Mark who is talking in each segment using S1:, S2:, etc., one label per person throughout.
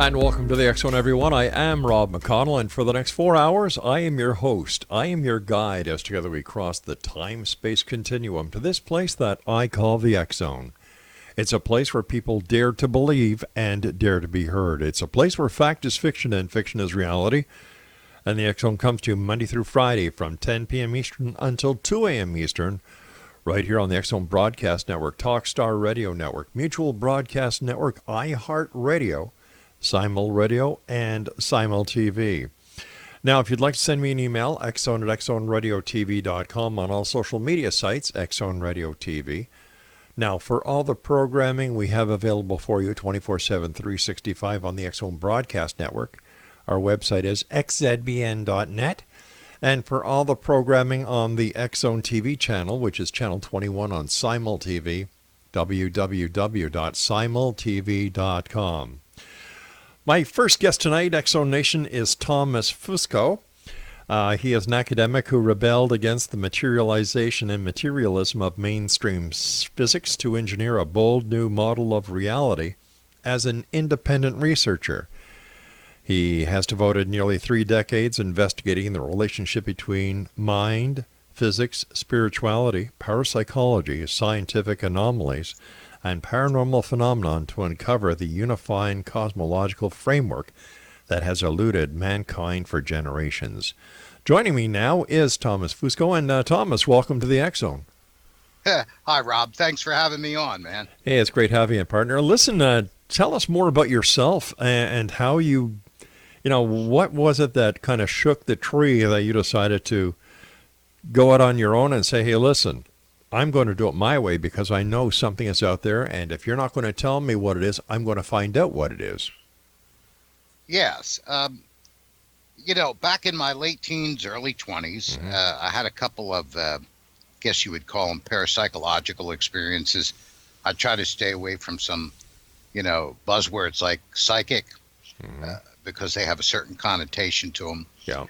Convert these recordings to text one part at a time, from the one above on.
S1: And welcome to the X Zone, everyone. I am Rob McConnell, and for the next 4 hours, I am your host. I am your guide as together we cross the time-space continuum to this place that I call the X Zone. It's a place where people dare to believe and dare to be heard. It's a place where fact is fiction and fiction is reality. And the X Zone comes to you Monday through Friday from 10 p.m. Eastern until 2 a.m. Eastern, right here on the X Zone Broadcast Network, Talkstar Radio Network, Mutual Broadcast Network, iHeartRadio, Simul Radio, and Simul TV. Now, if you'd like to send me an email, xzone@xzoneradiotv.com, on all social media sites, Xzone Radio TV. Now, for all the programming we have available for you 24/7, 365 on the X Zone Broadcast Network, our website is xzbn.net. And for all the programming on the X Zone TV channel, which is channel 21 on Simul TV, www.simultv.com. My first guest tonight, X Zone Nation, is Thomas Fusco. He is an academic who rebelled against the materialization and materialism of mainstream physics to engineer a bold new model of reality as an independent researcher. He has devoted nearly 3 decades investigating the relationship between mind, physics, spirituality, parapsychology, scientific anomalies, and paranormal phenomenon to uncover the unifying cosmological framework that has eluded mankind for generations. Joining me now is Thomas Fusco. And Thomas, welcome to the X Zone.
S2: Hi, Rob. Thanks for having me on, man.
S1: Hey, it's great having you, partner. Listen, tell us more about yourself and how what was it that kind of shook the tree that you decided to go out on your own and say, hey, listen, I'm going to do it my way because I know something is out there, and if you're not going to tell me what it is, I'm going to find out what it is.
S2: Yes. Back in my late teens, early 20s, I had a couple of, guess you would call them parapsychological experiences. I try to stay away from some, buzzwords like psychic, because they have a certain connotation to them.
S1: Yeah.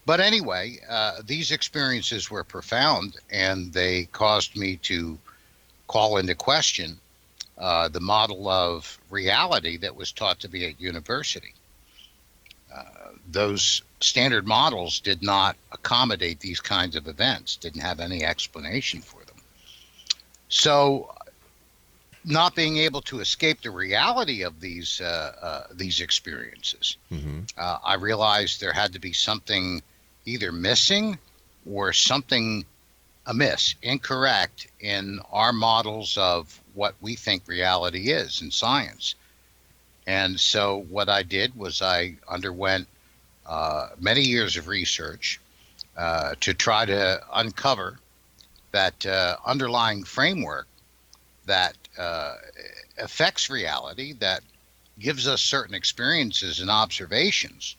S2: But anyway, these experiences were profound, and they caused me to call into question the model of reality that was taught to be at university. Those standard models did not accommodate these kinds of events, didn't have any explanation for them. So, not being able to escape the reality of these experiences, I realized there had to be something either missing or something amiss, incorrect in our models of what we think reality is in science. And so what I did was I underwent many years of research to try to uncover that underlying framework that affects reality, that gives us certain experiences and observations,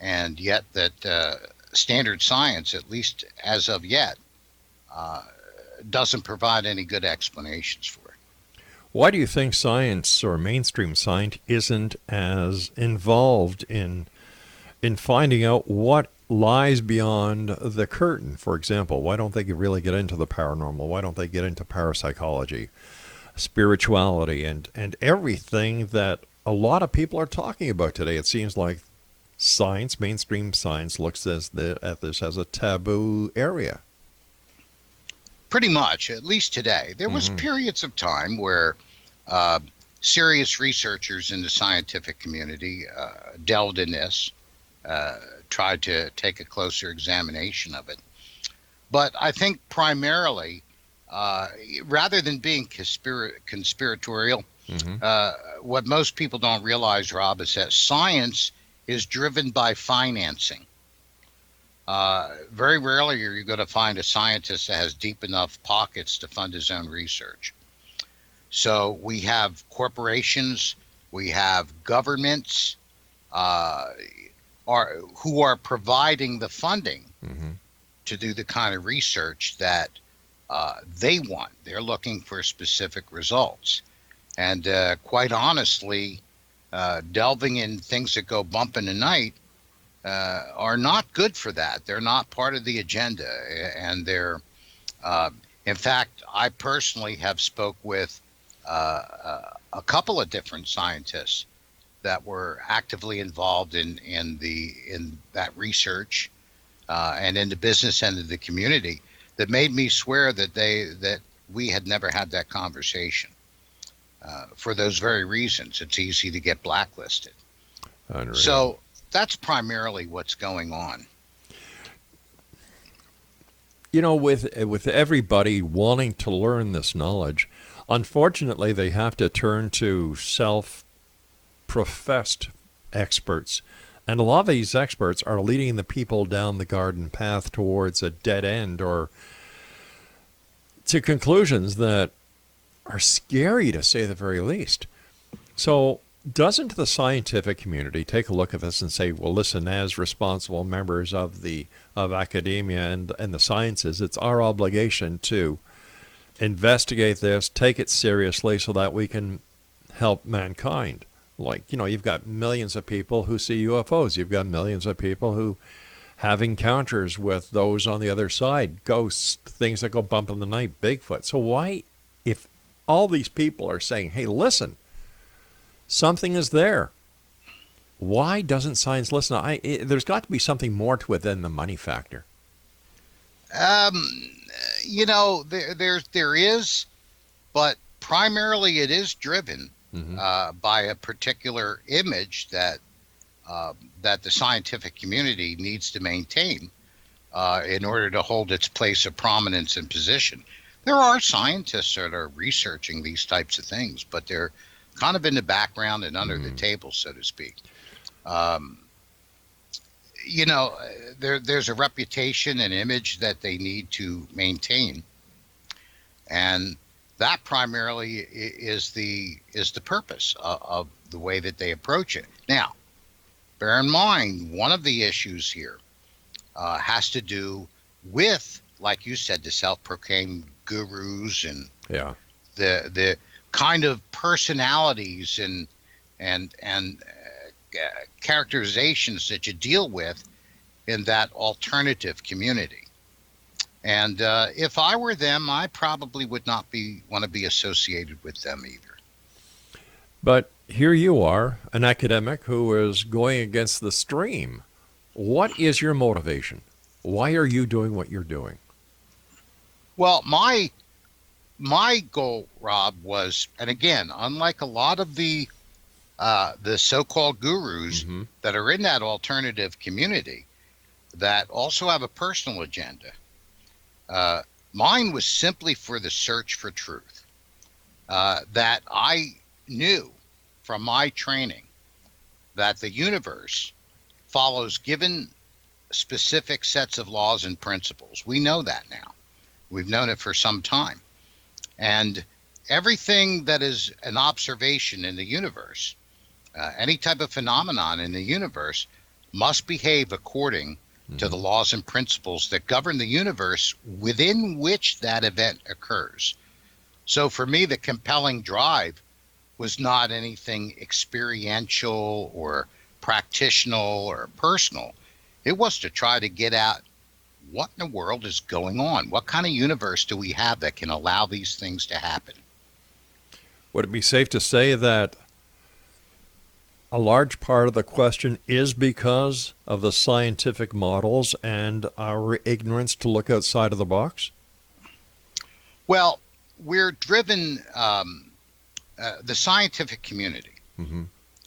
S2: and yet that standard science, at least as of yet, doesn't provide any good explanations for it.
S1: Why do you think science or mainstream science isn't as involved in finding out what lies beyond the curtain? For example, why don't they really get into the paranormal? Why don't they get into parapsychology, spirituality, and everything that a lot of people are talking about today? It seems like science, mainstream science, looks at this as a taboo area.
S2: Pretty much, at least today. There was periods of time where serious researchers in the scientific community delved in this, tried to take a closer examination of it. But I think primarily, rather than being conspiratorial, what most people don't realize, Rob, is that science is driven by financing. Very rarely are you going to find a scientist that has deep enough pockets to fund his own research. So we have corporations, we have governments who are providing the funding to do the kind of research that they want. They're looking for specific results. And quite honestly, delving in things that go bump in the night are not good for that. They're not part of the agenda. And they're, in fact, I personally have spoke with a couple of different scientists that were actively involved in that research and in the business end of the community that made me swear that we had never had that conversation. For those very reasons, it's easy to get blacklisted.
S1: Unreal.
S2: So that's primarily what's going on.
S1: You know, with everybody wanting to learn this knowledge, unfortunately, they have to turn to self-professed experts. And a lot of these experts are leading the people down the garden path towards a dead end or to conclusions that are scary, to say the very least. So doesn't the scientific community take a look at this and say, well, listen, as responsible members of academia and the sciences, it's our obligation to investigate this, take it seriously so that we can help mankind. Like, you know, you've got millions of people who see UFOs. You've got millions of people who have encounters with those on the other side, ghosts, things that go bump in the night, Bigfoot. So why, if all these people are saying, hey, listen, something is there, why doesn't science listen? There's got to be something more to it than the money factor.
S2: You know, there is, but primarily it is driven by a particular image that the scientific community needs to maintain in order to hold its place of prominence and position. There are scientists that are researching these types of things, but they're kind of in the background and under the table, so to speak. You know, there's a reputation and image that they need to maintain, and that primarily is the purpose of the way that they approach it. Now, bear in mind, one of the issues here has to do with, like you said, the self-proclaimed gurus and the kind of personalities and characterizations that you deal with in that alternative community. And if I were them, I probably would not want to be associated with them either.
S1: But here you are, an academic who is going against the stream. What is your motivation? Why are you doing what you're doing?
S2: Well, my goal, Rob, was, and again, unlike a lot of the so-called gurus that are in that alternative community that also have a personal agenda, mine was simply for the search for truth. That I knew from my training that the universe follows given specific sets of laws and principles. We know that now. We've known it for some time. And everything that is an observation in the universe, any type of phenomenon in the universe, must behave according to the laws and principles that govern the universe within which that event occurs. So for me, the compelling drive was not anything experiential or practitional or personal. It was to try to get at what in the world is going on? What kind of universe do we have that can allow these things to happen?
S1: Would it be safe to say that a large part of the question is because of the scientific models and our ignorance to look outside of the box?
S2: Well, we're driven, the scientific community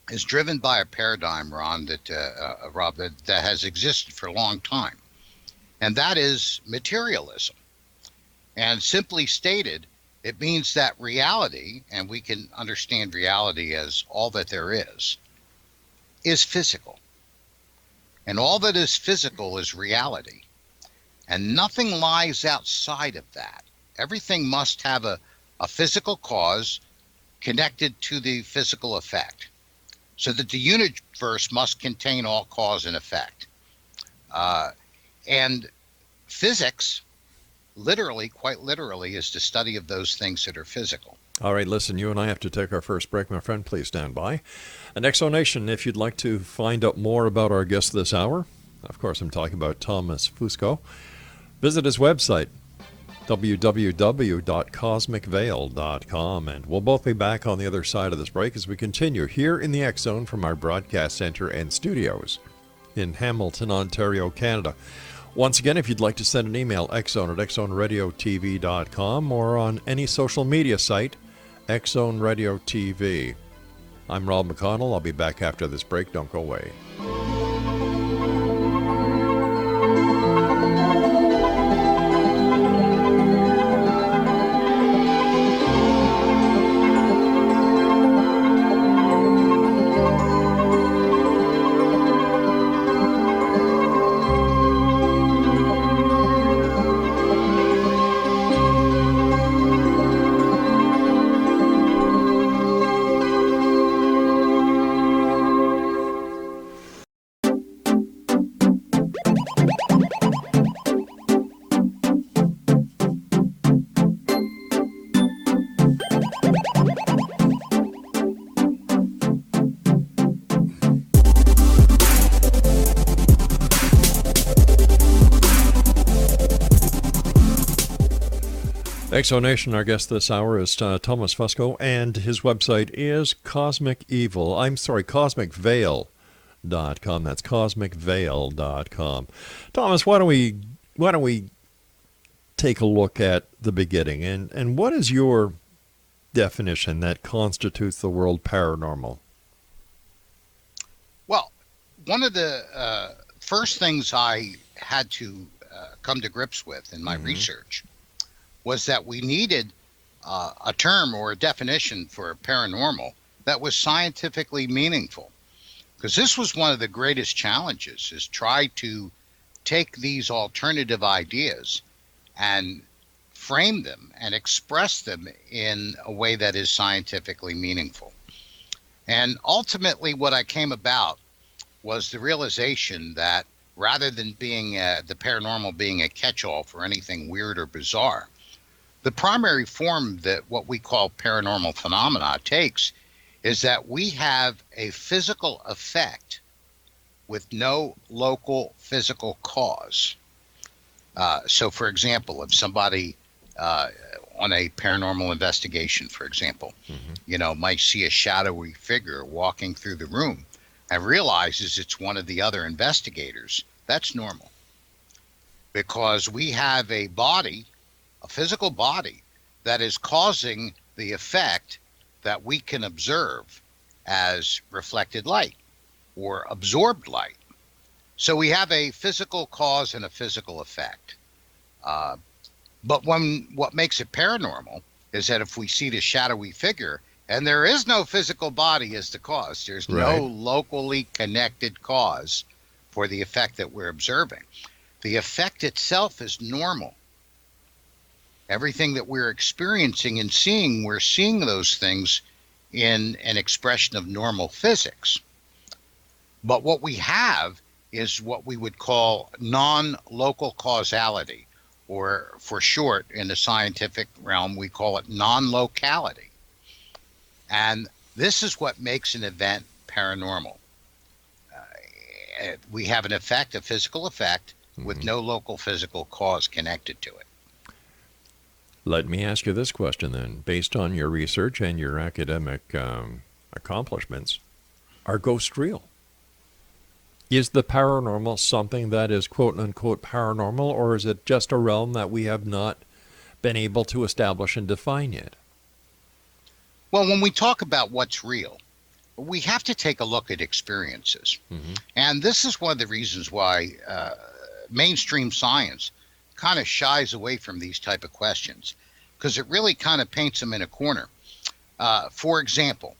S2: is driven by a paradigm, Rob, that has existed for a long time. And that is materialism. And simply stated, it means that reality, and we can understand reality as all that there is physical. And all that is physical is reality. And nothing lies outside of that. Everything must have a physical cause connected to the physical effect. So that the universe must contain all cause and effect. And physics, quite literally, is the study of those things that are physical.
S1: All right, listen, you and I have to take our first break, my friend. Please stand by. And Exonation, if you'd like to find out more about our guest this hour, of course I'm talking about Thomas Fusco, visit his website, www.cosmicveil.com. And we'll both be back on the other side of this break as we continue here in the X Zone from our broadcast center and studios in Hamilton, Ontario, Canada. Once again, if you'd like to send an email, xzone at xzoneradiotv.com, or on any social media site, Xzone Radio TV. I'm Rob McConnell. I'll be back after this break. Don't go away. Exonation, our guest this hour is Thomas Fusco, and his website is cosmicveil.com. That's cosmicveil.com. Thomas, why don't we take a look at the beginning, and what is your definition that constitutes the world paranormal?
S2: Well, one of the first things I had to come to grips with in my research was that we needed a term or a definition for paranormal that was scientifically meaningful. Because this was one of the greatest challenges, is try to take these alternative ideas and frame them and express them in a way that is scientifically meaningful. And ultimately what I came about was the realization that rather than being the paranormal being a catch-all for anything weird or bizarre, the primary form that what we call paranormal phenomena takes is that we have a physical effect with no local physical cause. So, for example, if somebody on a paranormal investigation, for example, might see a shadowy figure walking through the room and realizes it's one of the other investigators, that's normal. Because we have a body, a physical body, that is causing the effect that we can observe as reflected light or absorbed light. So we have a physical cause and a physical effect. But what makes it paranormal is that if we see the shadowy figure and there is no physical body as the cause, there's no locally connected cause for the effect that we're observing. The effect itself is normal. Everything that we're experiencing and seeing, we're seeing those things in an expression of normal physics. But what we have is what we would call non-local causality, or for short, in the scientific realm, we call it non-locality. And this is what makes an event paranormal. We have an effect, a physical effect, with no local physical cause connected to it.
S1: Let me ask you this question then. Based on your research and your academic accomplishments, are ghosts real? Is the paranormal something that is quote-unquote paranormal, or is it just a realm that we have not been able to establish and define yet?
S2: Well, when we talk about what's real, we have to take a look at experiences. And this is one of the reasons why mainstream science kind of shies away from these type of questions, because it really kind of paints them in a corner. For example,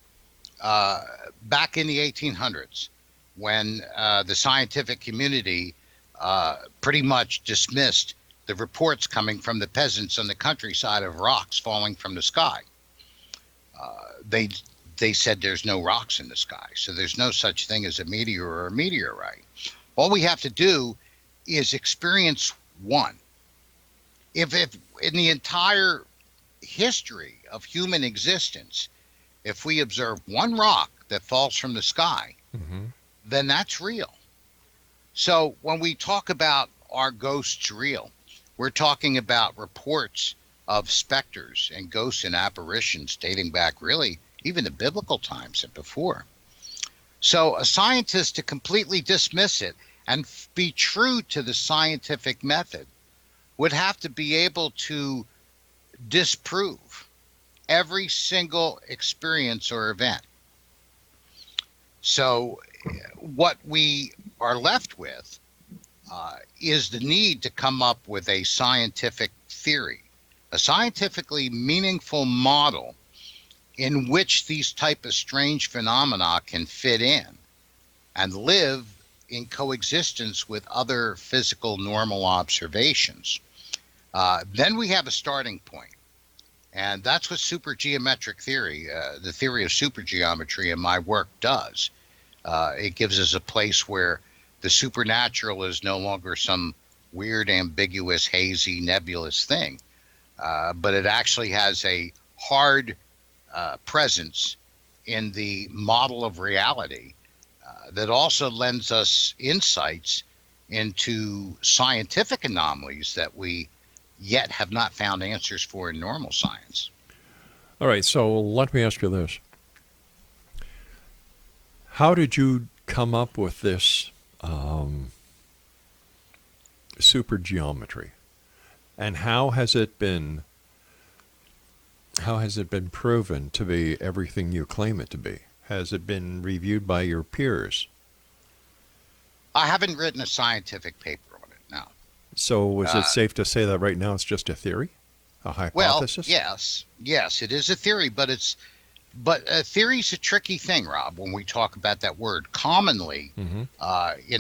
S2: back in the 1800s, when the scientific community pretty much dismissed the reports coming from the peasants on the countryside of rocks falling from the sky, they said there's no rocks in the sky, so there's no such thing as a meteor or a meteorite. All we have to do is experience one. If in the entire history of human existence, if we observe one rock that falls from the sky, then that's real. So when we talk about are ghosts real, We're talking about reports of specters and ghosts and apparitions dating back really even to biblical times and before. So a scientist to completely dismiss it and be true to the scientific method would have to be able to disprove every single experience or event. So what we are left with is the need to come up with a scientific theory, a scientifically meaningful model in which these type of strange phenomena can fit in and live in coexistence with other physical normal observations. Then we have a starting point. And that's what supergeometric theory, the theory of supergeometry in my work does. It gives us a place where the supernatural is no longer some weird, ambiguous, hazy, nebulous thing, but it actually has a hard presence in the model of reality that also lends us insights into scientific anomalies that we yet have not found answers for in normal science.
S1: All right, so let me ask you this. How did you come up with this supergeometry? And how has it been proven to be everything you claim it to be? Has it been reviewed by your peers?
S2: I haven't written a scientific paper on it, no.
S1: So is it safe to say that right now it's just a theory, a hypothesis?
S2: Well, yes, it is a theory, but a theory's a tricky thing, Rob. When we talk about that word, commonly in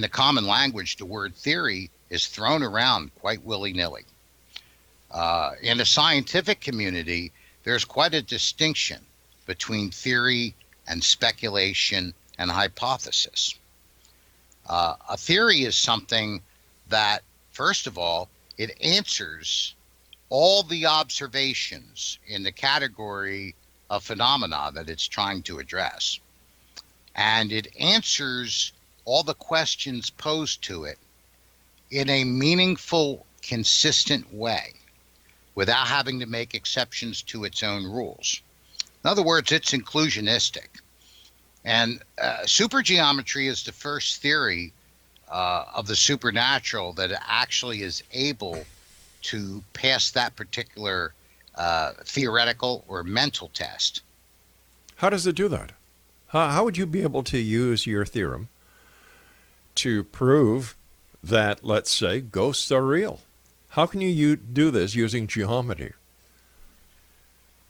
S2: the common language, the word theory is thrown around quite willy-nilly. In the scientific community, there's quite a distinction between theory and speculation and hypothesis. A theory is something that, first of all, it answers all the observations in the category of phenomena that it's trying to address. And it answers all the questions posed to it in a meaningful, consistent way without having to make exceptions to its own rules. In other words, it's inclusionistic. And supergeometry is the first theory of the supernatural that actually is able to pass that particular theoretical or mental test.
S1: How does it do that? How would you be able to use your theorem to prove that, let's say, ghosts are real? How can you do this using geometry?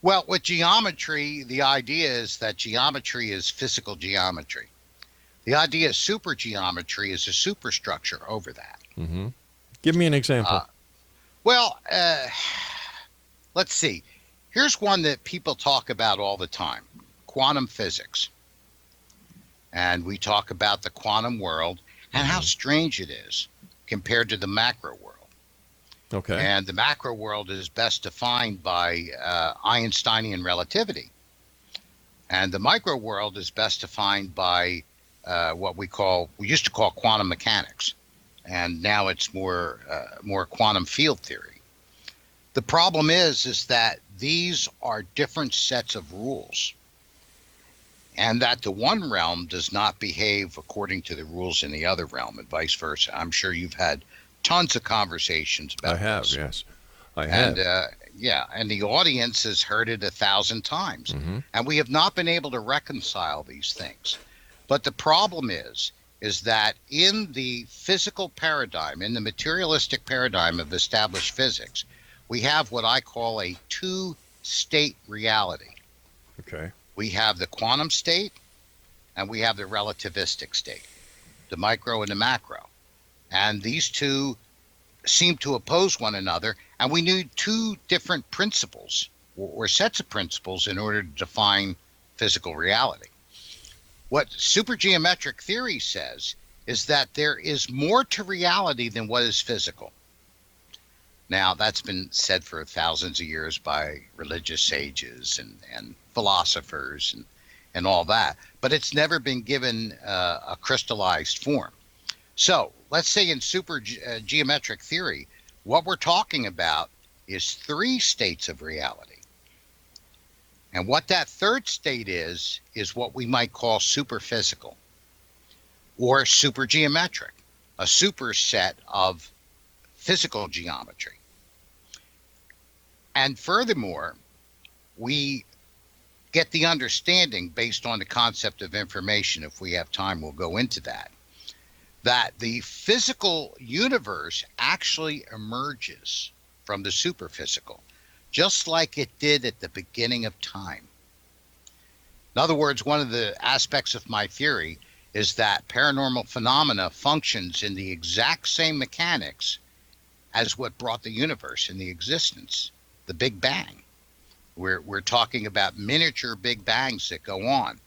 S2: Well, with geometry, the idea is that geometry is physical geometry. The idea of supergeometry is a superstructure over that.
S1: Mm-hmm. Give me an example.
S2: Let's see. Here's one that people talk about all the time, quantum physics. And we talk about the quantum world and how strange it is compared to the macro world.
S1: Okay.
S2: And the macro world is best defined by Einsteinian relativity. And the micro world is best defined by what we used to call quantum mechanics. And now it's more quantum field theory. The problem is that these are different sets of rules. And that the one realm does not behave according to the rules in the other realm and vice versa. I'm sure you've had tons of conversations about this.
S1: I have, yes. I have.
S2: And and the audience has heard it 1,000 times.
S1: Mm-hmm.
S2: And we have not been able to reconcile these things. But the problem is that in the physical paradigm, in the materialistic paradigm of established physics, we have what I call a two-state reality.
S1: Okay.
S2: We have the quantum state and we have the relativistic state, the micro and the macro. And these two seem to oppose one another, and we need two different principles or sets of principles in order to define physical reality. What supergeometric theory says is that there is more to reality than what is physical. Now, that's been said for thousands of years by religious sages and philosophers and all that, but it's never been given a crystallized form. So let's say in supergeometric theory, What we're talking about is three states of reality. And what that third state is what we might call superphysical or supergeometric, a superset of physical geometry. And furthermore, we get the understanding based on the concept of information. If we have time, we'll go into that the physical universe actually emerges from the superphysical, just like it did at the beginning of time. In other words, one of the aspects of my theory is that paranormal phenomena functions in the exact same mechanics as what brought the universe into existence, the Big Bang. We're talking about miniature Big Bangs that go on.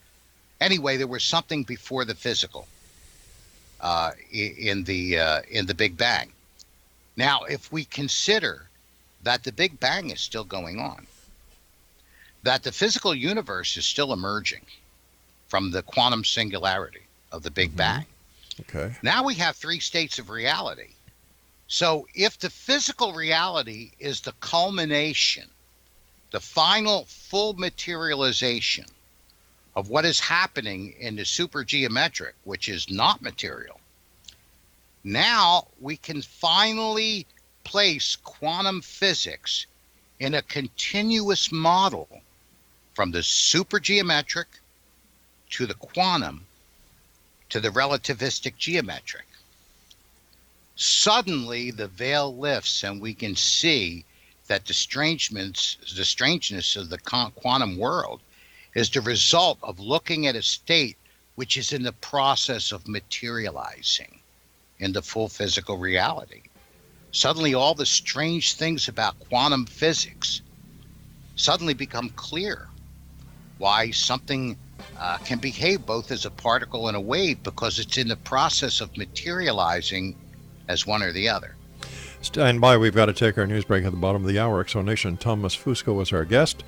S2: Anyway, there was something before the physical in the Big Bang. Now, if we consider that the Big Bang is still going on, that the physical universe is still emerging from the quantum singularity of the Big Bang.
S1: Okay.
S2: Now we have three states of reality. So if the physical reality is the culmination, the final full materialization of what is happening in the supergeometric, which is not material, now we can finally place quantum physics in a continuous model from the supergeometric to the quantum to the relativistic geometric. Suddenly the veil lifts and we can see that the strangeness of the quantum world is the result of looking at a state which is in the process of materializing into full physical reality. Suddenly all the strange things about quantum physics suddenly become clear. Why something can behave both as a particle and a wave, because it's in the process of materializing as one or the other.
S1: Stand by. We've got to take our news break at the bottom of the hour. Exonation Thomas Fusco is our guest,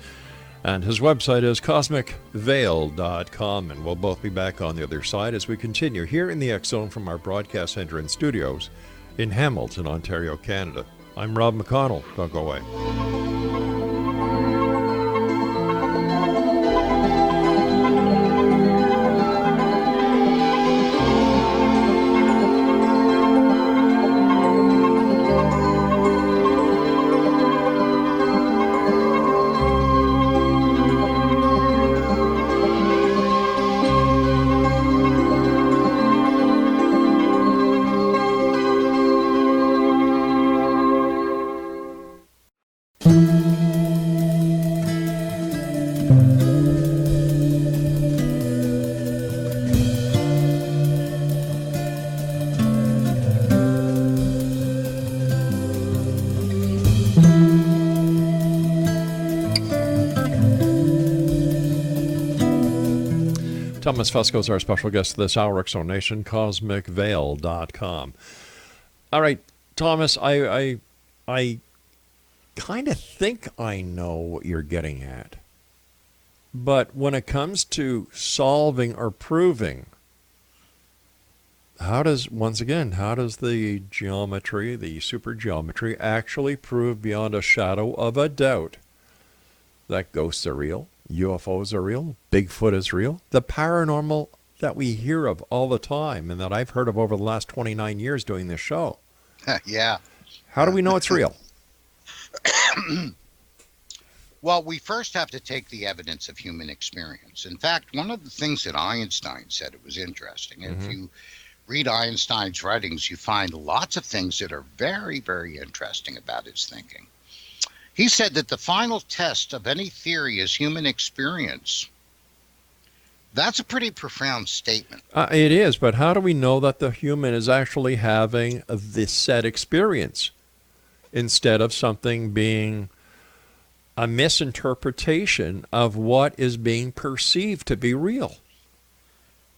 S1: and his website is cosmicveil.com, and we'll both be back on the other side as we continue here in the X Zone from our broadcast center and studios in Hamilton, Ontario, Canada. I'm Rob McConnell. Don't go away. Thomas Fusco is our special guest this hour, Exonation, cosmicveil.com. All right, Thomas, I kind of think I know what you're getting at. But when it comes to solving or proving, how does the geometry, the supergeometry, actually prove beyond a shadow of a doubt that ghosts are real? UFOs are real, Bigfoot is real, the paranormal that we hear of all the time and that I've heard of over the last 29 years doing this show.
S2: Yeah.
S1: How do we know it's real?
S2: Well, we first have to take the evidence of human experience. In fact, one of the things that Einstein said, it was interesting. If you read Einstein's writings, you find lots of things that are very, very interesting about his thinking. He said that the final test of any theory is human experience. That's a pretty profound statement.
S1: It is, but how do we know that the human is actually having this said experience instead of something being a misinterpretation of what is being perceived to be real?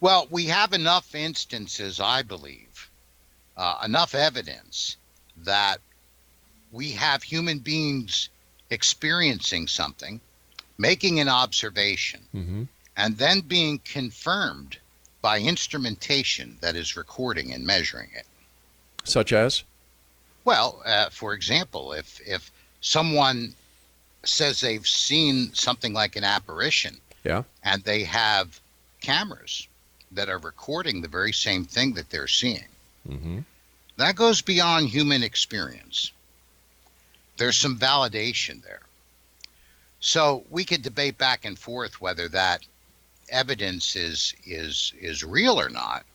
S2: Well, we have enough instances, I believe, enough evidence that we have human beings experiencing something, making an observation, and then being confirmed by instrumentation that is recording and measuring it.
S1: Such as?
S2: Well, for example, if someone says they've seen something like an apparition,
S1: Yeah.
S2: and they have cameras that are recording the very same thing that they're seeing,
S1: Mm-hmm.
S2: that goes beyond human experience. There's some validation there. So we could debate back and forth whether that evidence is real or not,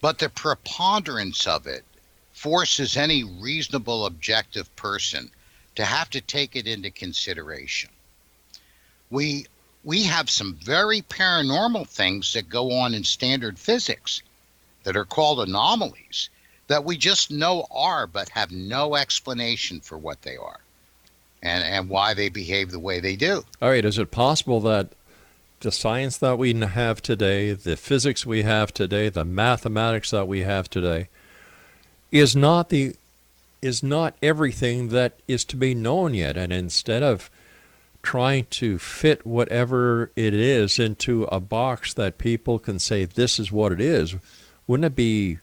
S2: but the preponderance of it forces any reasonable objective person to have to take it into consideration. We have some very paranormal things that go on in standard physics that are called anomalies that we just know are, but have no explanation for what they are and why they behave the way they do.
S1: All right. Is it possible that the science that we have today, the physics we have today, the mathematics that we have today, is not everything that is to be known yet? And instead of trying to fit whatever it is into a box that people can say this is what it is, wouldn't it be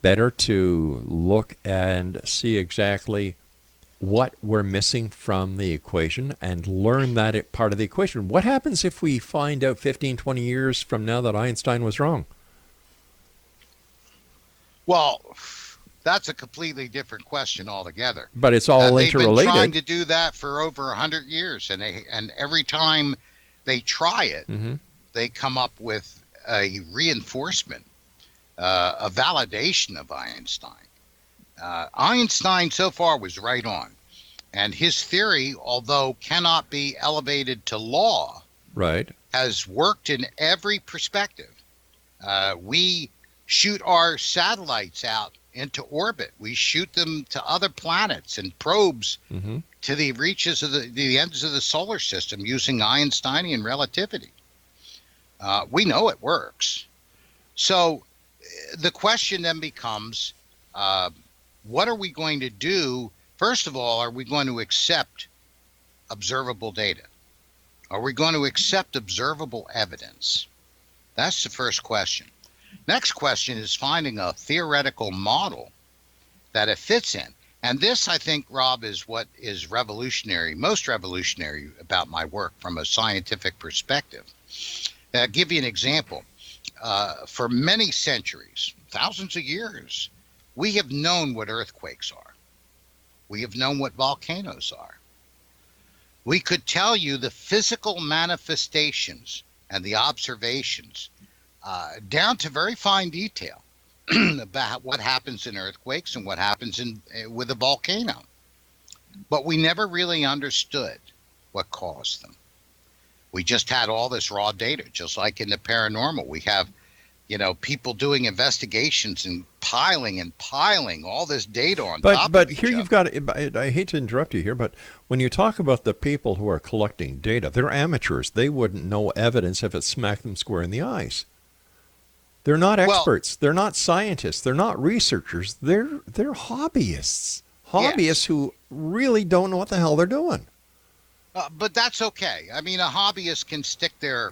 S1: better to look and see exactly what we're missing from the equation and learn that part of the equation? What happens if we find out 15, 20 years from now that Einstein was wrong?
S2: Well, that's a completely different question altogether.
S1: But it's all interrelated.
S2: They've been trying to do that for over 100 years, and every time they try it,
S1: Mm-hmm.
S2: they come up with a reinforcement, a validation of Einstein. Einstein so far was right on, and his theory, although cannot be elevated to law,
S1: Right.
S2: has worked in every perspective. We shoot our satellites out into orbit. We shoot them to other planets and probes
S1: Mm-hmm.
S2: to the reaches of the ends of the solar system using Einsteinian relativity. We know it works. So the question then becomes, what are we going to do? First of all, are we going to accept observable data? Are we going to accept observable evidence? That's the first question. Next question is finding a theoretical model that it fits in. And this, I think, Rob, is what is revolutionary, most revolutionary about my work from a scientific perspective. I'll give you an example. For many centuries, thousands of years, we have known what earthquakes are. We have known what volcanoes are. We could tell you the physical manifestations and the observations down to very fine detail about what happens in earthquakes and what happens with a volcano. But we never really understood what caused them. We just had all this raw data, just like in the paranormal. We have, people doing investigations and piling all this data on top of each other.
S1: But here you've got, I hate to interrupt you here, but when you talk about the people who are collecting data, they're amateurs. They wouldn't know evidence if it smacked them square in the eyes. They're not experts. They're not scientists. They're not researchers. They're hobbyists. Hobbyists who really don't know what the hell they're doing.
S2: But that's okay. I mean, a hobbyist can stick their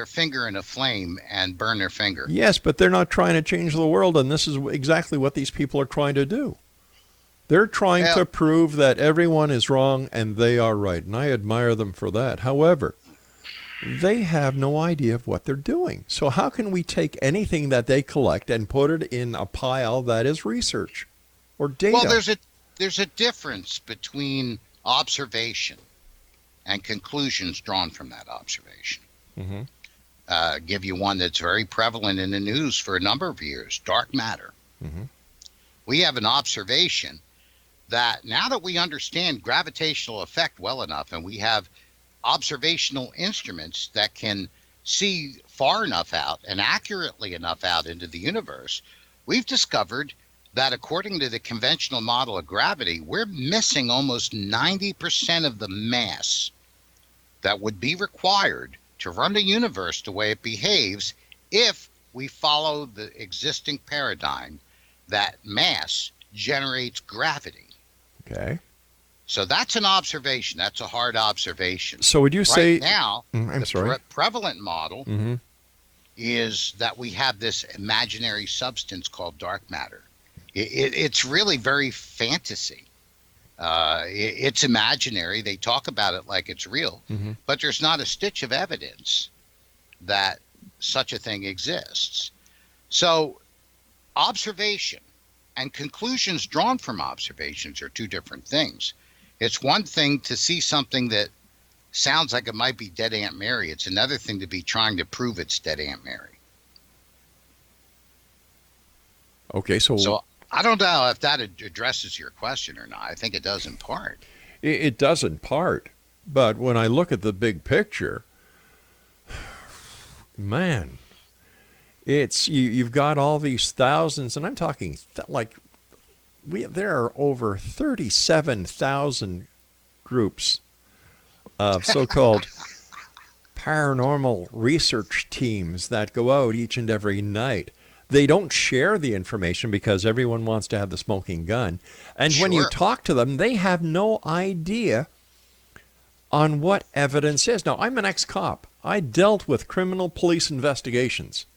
S2: finger in a flame and burn their finger.
S1: Yes, but they're not trying to change the world, and this is exactly what these people are trying to do. They're trying to prove that everyone is wrong and they are right, and I admire them for that. However, they have no idea of what they're doing. So how can we take anything that they collect and put it in a pile that is research or data?
S2: Well, there's a difference between observation and conclusions drawn from that observation.
S1: Mm-hmm.
S2: Give you one that's very prevalent in the news for a number of years: dark matter.
S1: Mm-hmm.
S2: We have an observation that now that we understand gravitational effect well enough, and we have observational instruments that can see far enough out and accurately enough out into the universe, we've discovered that according to the conventional model of gravity, we're missing almost 90% of the mass that would be required to run the universe the way it behaves if we follow the existing paradigm that mass generates gravity.
S1: Okay.
S2: So that's an observation. That's a hard observation.
S1: So would you say...
S2: Right now, the prevalent model is that we have this imaginary substance called dark matter. It's really very fantasy. It's imaginary. They talk about it like it's real, but there's not a stitch of evidence that such a thing exists. So observation and conclusions drawn from observations are two different things. It's one thing to see something that sounds like it might be dead Aunt Mary. It's another thing to be trying to prove it's dead Aunt Mary.
S1: Okay, so
S2: I don't know if that addresses your question or not. I think it does in part.
S1: it does in part, but when I look at the big picture, man, it's you've got all these thousands, and I'm talking there are over 37,000 groups of so-called paranormal research teams that go out each and every night. They don't share the information because everyone wants to have the smoking gun. And when you talk to them, they have no idea on what evidence is. Now, I'm an ex-cop. I dealt with criminal police investigations.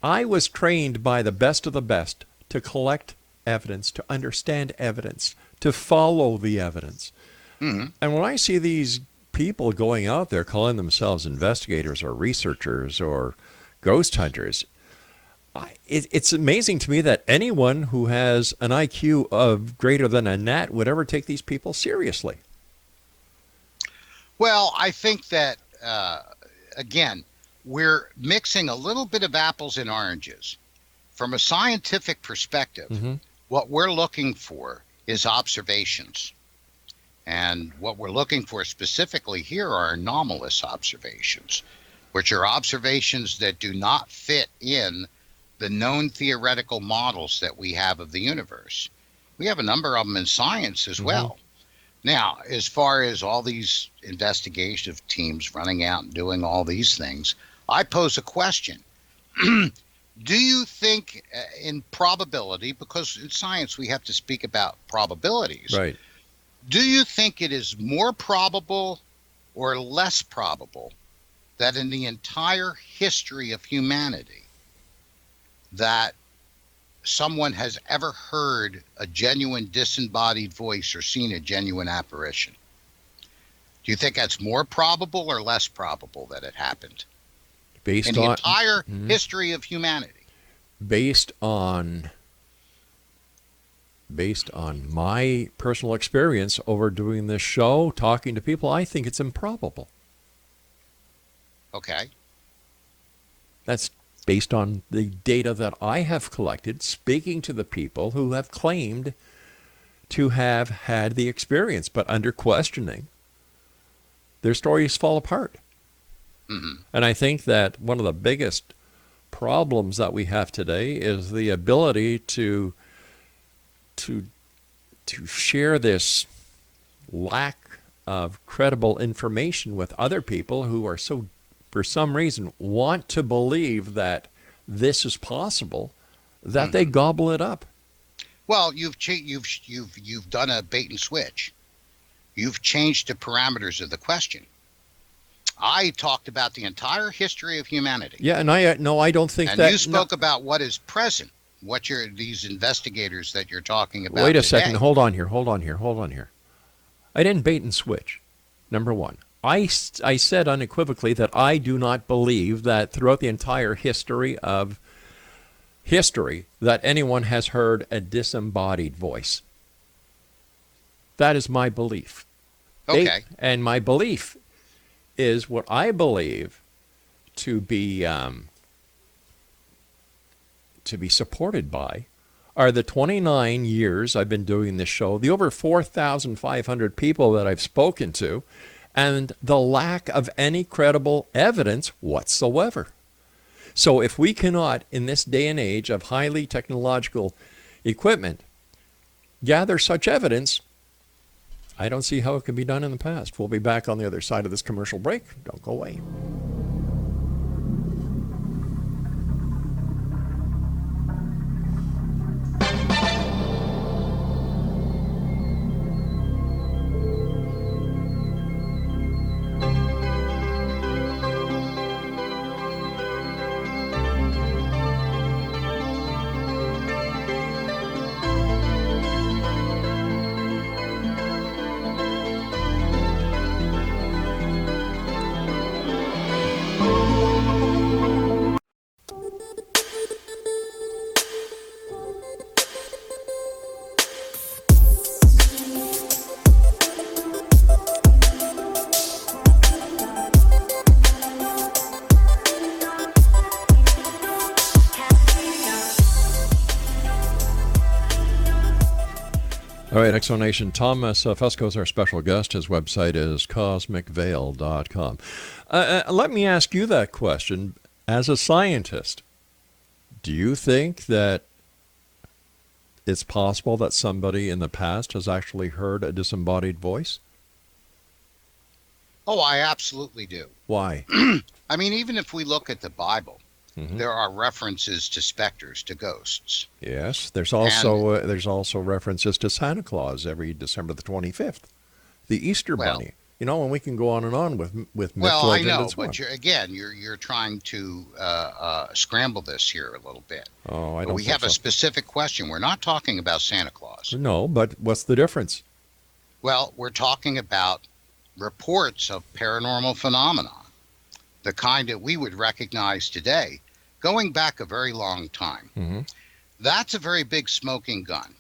S1: I was trained by the best of the best to collect evidence, to understand evidence, to follow the evidence. And when I see these people going out there calling themselves investigators or researchers or ghost hunters, it's amazing to me that anyone who has an IQ of greater than a gnat would ever take these people seriously.
S2: Well, I think that, again, we're mixing a little bit of apples and oranges. From a scientific perspective, what we're looking for is observations. And what we're looking for specifically here are anomalous observations, which are observations that do not fit in the known theoretical models that we have of the universe. We have a number of them in science as well. Now, as far as all these investigative teams running out and doing all these things, I pose a question. Do you think in probability, because in science we have to speak about probabilities,
S1: right?
S2: Do you think it is more probable or less probable that in the entire history of humanity that someone has ever heard a genuine disembodied voice or seen a genuine apparition? Do you think that's more probable or less probable that it happened
S1: Based
S2: in the
S1: on
S2: entire history of humanity?
S1: Based on my personal experience over doing this show, talking to people, I think it's improbable.
S2: Okay.
S1: That's based on the data that I have collected, speaking to the people who have claimed to have had the experience, but under questioning, their stories fall apart. And I think that one of the biggest problems that we have today is the ability to share this lack of credible information with other people who are so, for some reason, want to believe that this is possible, that they gobble it up.
S2: Well, you've done a bait and switch. You've changed the parameters of the question. I talked about the entire history of humanity.
S1: Yeah, and I don't think
S2: and
S1: that.
S2: And you spoke about what is present. What these investigators that you're talking about.
S1: Wait a
S2: today.
S1: second. Hold on here. I didn't bait and switch. Number one, I said unequivocally that I do not believe that throughout the entire history that anyone has heard a disembodied voice. That is my belief.
S2: Okay.
S1: And my belief is what I believe to be supported by are the 29 years I've been doing this show, the over 4,500 people that I've spoken to, and the lack of any credible evidence whatsoever. So if we cannot, in this day and age of highly technological equipment, gather such evidence, I don't see how it could be done in the past. We'll be back on the other side of this commercial break. Don't go away. All right, Exonation. Thomas Fusco is our special guest. His website is cosmicveil.com. Let me ask you that question. As a scientist, do you think that it's possible that somebody in the past has actually heard a disembodied voice?
S2: Oh, I absolutely do.
S1: Why?
S2: I mean, even if we look at the Bible,
S1: Mm-hmm.
S2: there are references to specters, to ghosts.
S1: Yes, there's also references to Santa Claus every December the 25th, the Easter Bunny. You know, and we can go on and on with myth,
S2: Well, I
S1: legend,
S2: know,
S1: and so on.
S2: but you're trying to scramble this here a little bit.
S1: Oh, I
S2: But
S1: don't.
S2: we
S1: think
S2: have a
S1: so.
S2: specific question. We're not talking about Santa Claus.
S1: No, but what's the difference?
S2: Well, we're talking about reports of paranormal phenomena, the kind that we would recognize today, going back a very long time.
S1: Mm-hmm.
S2: That's a very big smoking gun.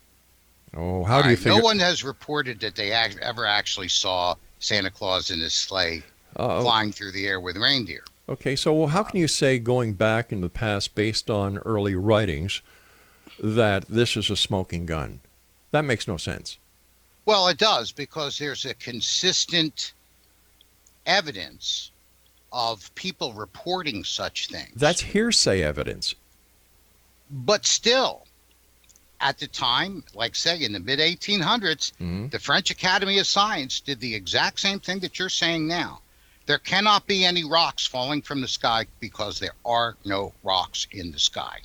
S1: Oh, how do you figure?
S2: No one has reported that they ever actually saw Santa Claus in his sleigh flying through the air with reindeer.
S1: Okay, so how can you say going back in the past based on early writings that this is a smoking gun? That makes no sense.
S2: Well, it does, because there's a consistent evidence of people reporting such things.
S1: That's hearsay evidence.
S2: But still, at the time, like say in the mid 1800s,
S1: Mm-hmm.
S2: the French Academy of Science did the exact same thing that you're saying now. There cannot be any rocks falling from the sky because there are no rocks in the sky.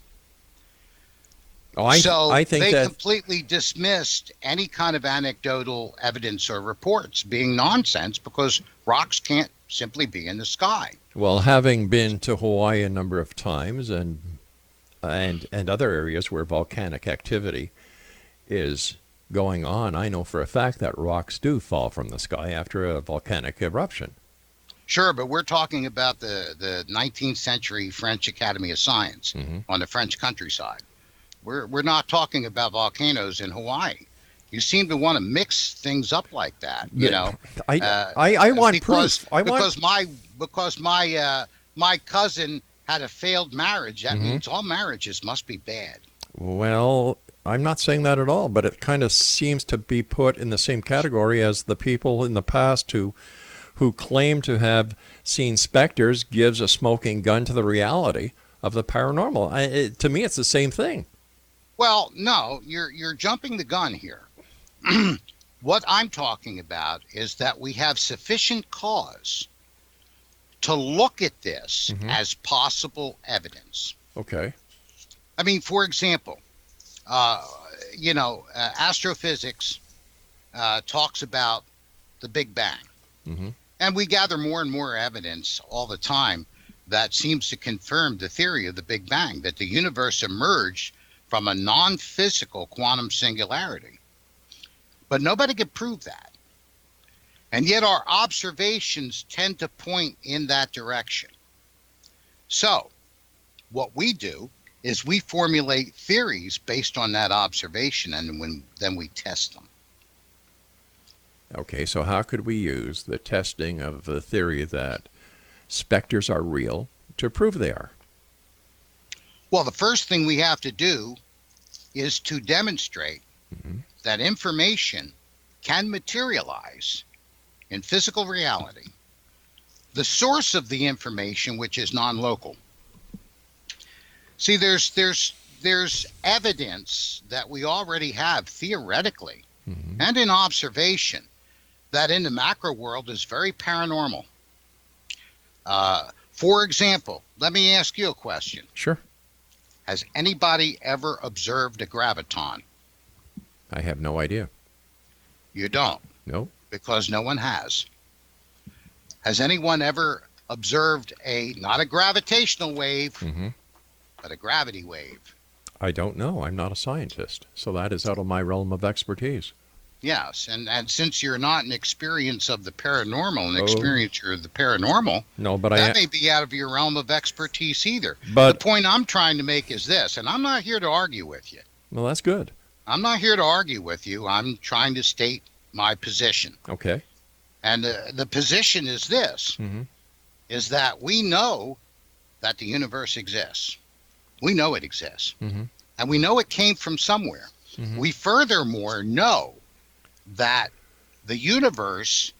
S1: Oh, I think
S2: they
S1: that
S2: completely dismissed any kind of anecdotal evidence or reports being nonsense, because rocks can't simply be in the sky.
S1: Well, having been to Hawaii a number of times and other areas where volcanic activity is going on, I know for a fact that rocks do fall from the sky after a volcanic eruption.
S2: Sure, but we're talking about the 19th century French Academy of Science on the French countryside. We're not talking about volcanoes in Hawaii. You seem to want to mix things up like that, you know.
S1: I want proof.
S2: Because my cousin had a failed marriage. That means all marriages must be bad.
S1: Well, I'm not saying that at all, but it kind of seems to be put in the same category as the people in the past who claim to have seen specters gives a smoking gun to the reality of the paranormal. To me, it's the same thing.
S2: Well, no, you're jumping the gun here. What I'm talking about is that we have sufficient cause to look at this as possible evidence.
S1: Okay.
S2: I mean, for example, astrophysics talks about the Big Bang. And we gather more and more evidence all the time that seems to confirm the theory of the Big Bang, that the universe emerged from a non-physical quantum singularity. But nobody could prove that. And yet our observations tend to point in that direction. So what we do is we formulate theories based on that observation, and then we test them.
S1: Okay, so how could we use the testing of the theory that specters are real to prove they are?
S2: Well, the first thing we have to do is to demonstrate that information can materialize in physical reality. The source of the information, which is non-local. See, there's evidence that we already have theoretically and in observation that in the macro world is very paranormal. For example, let me ask you a question.
S1: Sure.
S2: Has anybody ever observed a graviton?
S1: I have no idea.
S2: You don't?
S1: No.
S2: Because no one has. Has anyone ever observed not a gravitational wave, but a gravity wave?
S1: I don't know. I'm not a scientist, so that is out of my realm of expertise.
S2: Yes, and since you're not an experience of the paranormal, an experiencer of the paranormal, that may be out of your realm of expertise either. But the point I'm trying to make is this, and I'm not here to argue with you.
S1: Well, that's good.
S2: I'm not here to argue with you. I'm trying to state my position.
S1: Okay.
S2: And the position is this, is that we know that the universe exists. We know it exists. And we know it came from somewhere. We furthermore know that the universe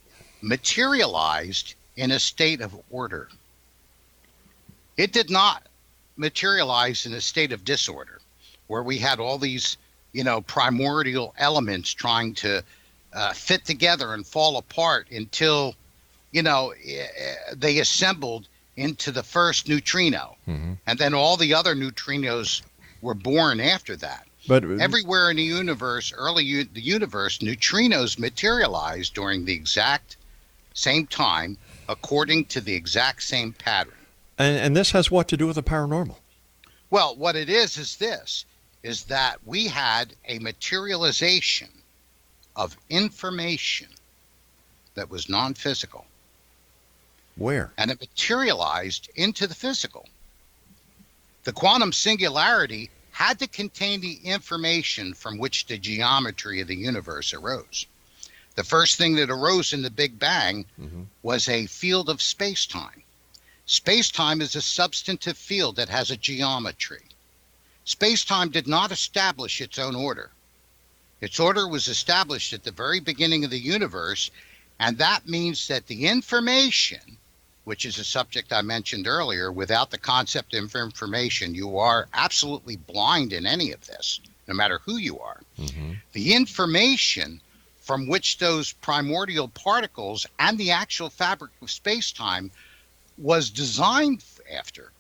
S2: materialized in a state of order. It did not materialize in a state of disorder, where we had all these, primordial elements trying to fit together and fall apart until, they assembled into the first neutrino.
S1: Mm-hmm.
S2: And then all the other neutrinos were born after that.
S1: But
S2: Everywhere in the universe, the universe, neutrinos materialized during the exact same time, according to the exact same pattern.
S1: and this has what to do with the paranormal?
S2: Well, what it is this, is that we had a materialization of information that was non-physical.
S1: Where?
S2: And it materialized into the physical. The quantum singularity had to contain the information from which the geometry of the universe arose. The first thing that arose in the Big Bang was a field of space-time. Space-time is a substantive field that has a geometry. Space-time did not establish its own order. Its order was established at the very beginning of the universe, and that means that the information, which is a subject I mentioned earlier, without the concept of information, you are absolutely blind in any of this, no matter who you are.
S1: Mm-hmm.
S2: The information from which those primordial particles and the actual fabric of space-time was designed after,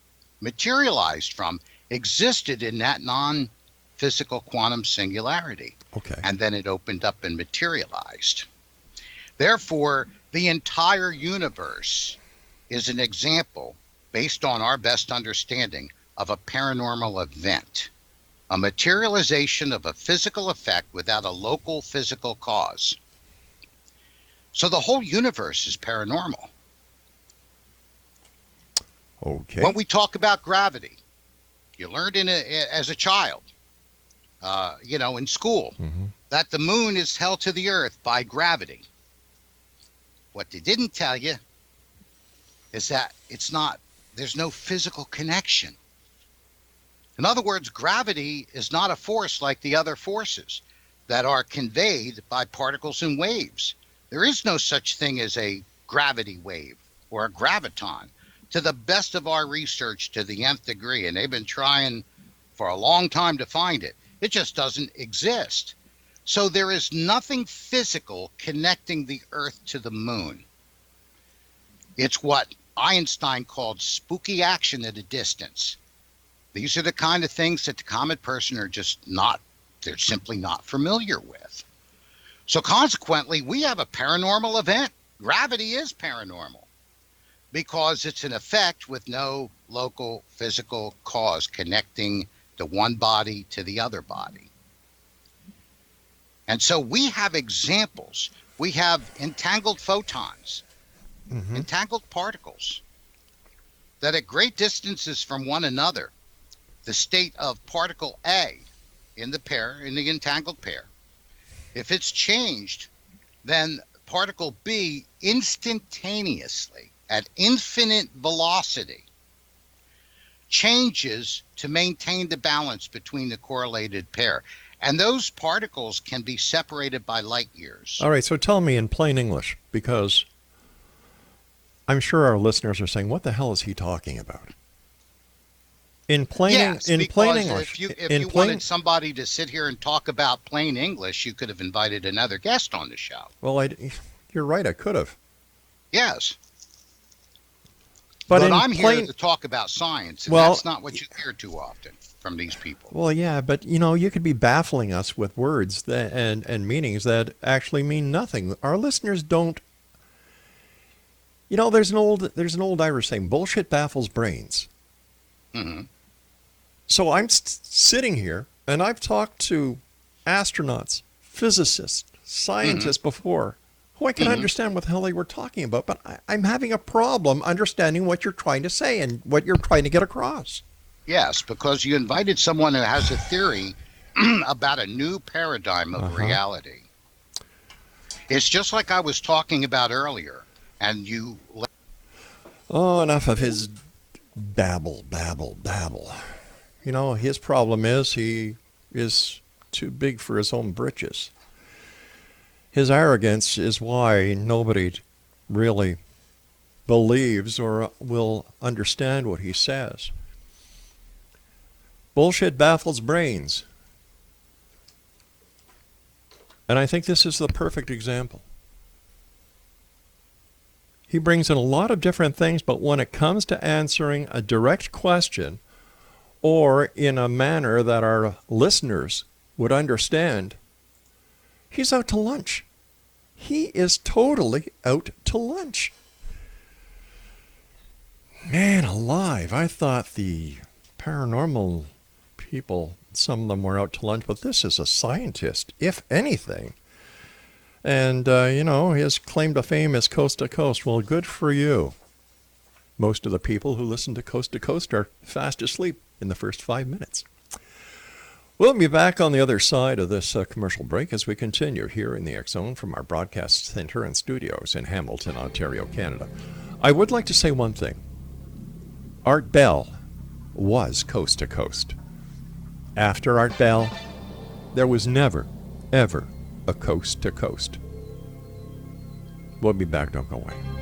S2: materialized from, existed in that non-physical quantum singularity.
S1: Okay.
S2: And then it opened up and materialized. Therefore, the entire universe is an example, based on our best understanding, of a paranormal event, a materialization of a physical effect without a local physical cause. So the whole universe is paranormal.
S1: Okay.
S2: When we talk about gravity, you learned as a child, in school, that the moon is held to the earth by gravity. What they didn't tell you is that there's no physical connection. In other words, gravity is not a force like the other forces that are conveyed by particles and waves. There is no such thing as a gravity wave or a graviton, to the best of our research, to the nth degree, and they've been trying for a long time to find it. It just doesn't exist. So there is nothing physical connecting the Earth to the moon. It's what Einstein called spooky action at a distance. These are the kind of things that the common person they're simply not familiar with. So consequently, we have a paranormal event. Gravity is paranormal because it's an effect with no local physical cause connecting the one body to the other body. And so we have examples. We have entangled photons, entangled particles that at great distances from one another, the state of particle A in the entangled pair, if it's changed, then particle B instantaneously at infinite velocity changes to maintain the balance between the correlated pair. And those particles can be separated by light years.
S1: All right, so tell me in plain English, because I'm sure our listeners are saying, what the hell is he talking about? In plain English.
S2: If you wanted somebody to sit here and talk about plain English, you could have invited another guest on the show.
S1: Well, you're right, I could have.
S2: Yes.
S1: But
S2: I'm here to talk about science, and that's not what you hear too often from these people.
S1: Well, yeah, but you could be baffling us with words and meanings that actually mean nothing. Our listeners don't. There's an old Irish saying, bullshit baffles brains.
S2: Mm-hmm.
S1: So I'm sitting here, and I've talked to astronauts, physicists, scientists before, who I can understand what the hell they were talking about, but I'm having a problem understanding what you're trying to say and what you're trying to get across.
S2: Yes, because you invited someone who has a theory about a new paradigm of reality. It's just like I was talking about earlier, and you...
S1: Oh, enough of his babble. His problem is he is too big for his own britches. His arrogance is why nobody really believes or will understand what he says. Bullshit baffles brains. And I think this is the perfect example. He brings in a lot of different things, but when it comes to answering a direct question or in a manner that our listeners would understand, he's out to lunch. He is totally out to lunch. Man alive, I thought the paranormal people, some of them were out to lunch, but this is a scientist, if anything. And, his claim to fame is coast to coast. Well, good for you. Most of the people who listen to Coast are fast asleep in the first 5 minutes. We'll be back on the other side of this commercial break as we continue here in the X Zone from our broadcast center and studios in Hamilton, Ontario, Canada. I would like to say one thing. Art Bell was coast to coast. After Art Bell, there was never, ever a coast to coast. We'll be back, don't go away.